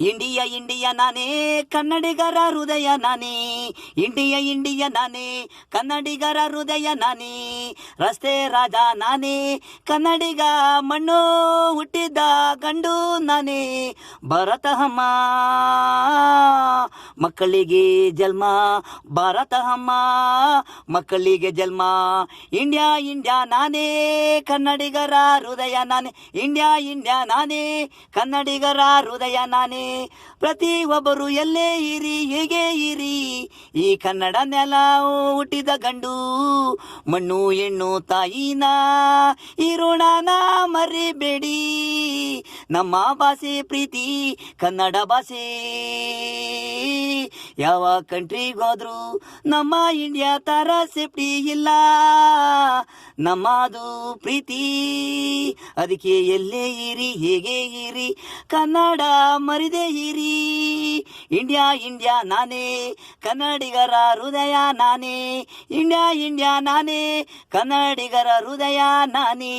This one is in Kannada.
ಇಂಡಿಯಾ ಇಂಡಿಯಾ ನಾನೇ ಕನ್ನಡಿಗರ ಹೃದಯ ನಾನೇ, ಇಂಡಿಯಾ ನಾನೇ ಕನ್ನಡಿಗರ ಹೃದಯ ನಾನೇ, ರಸ್ತೆ ರಾಜ ನಾನೇ ಕನ್ನಡಿಗ ಮಣ್ಣು ಹುಟ್ಟಿದ ಗಂಡು ನಾನೇ, ಭಾರತ ಅಮ್ಮ ಮಕ್ಕಳಿಗೆ ಜನ್ಮ, ಭಾರತ ಅಮ್ಮ ಮಕ್ಕಳಿಗೆ ಜನ್ಮ, ಇಂಡಿಯಾ ನಾನೇ ಕನ್ನಡಿಗರ ಹೃದಯ ನಾನೇ, ಇಂಡಿಯಾ ನಾನೇ ಕನ್ನಡಿಗರ ಹೃದಯ ನಾನೇ, ಪ್ರತಿಯೊಬ್ಬರು ಎಲ್ಲೇ ಇರಿ ಹೇಗೆ ಇರಿ, ಈ ಕನ್ನಡ ನೆಲ ಹುಟ್ಟಿದ ಗಂಡು ಮಣ್ಣು ಹೆಣ್ಣು ತಾಯಿನ ಈ ಋಣನ ಮರಿಬೇಡಿ, ನಮ್ಮ ಭಾಷೆ ಪ್ರೀತಿ ಕನ್ನಡ ಭಾಷೆ, ಯಾವ ಕಂಟ್ರಿಗೋದ್ರು ನಮ್ಮ ಇಂಡಿಯಾ ತರ ಸೇಫ್ಟಿ ಇಲ್ಲ, ನಮ್ಮದು ಪ್ರೀತಿ ಅದಕ್ಕೆ ಎಲ್ಲೇ ಇರಿ ಹೇಗೆ ಇರಿ ಕನ್ನಡ ಮರಿದೇ ಇರಿ, ಇಂಡಿಯಾ ನಾನೇ ಕನ್ನಡಿಗರ ಹೃದಯ ನಾನೇ, ಇಂಡಿಯಾ ನಾನೇ ಕನ್ನಡಿಗರ ಹೃದಯ ನಾನೇ.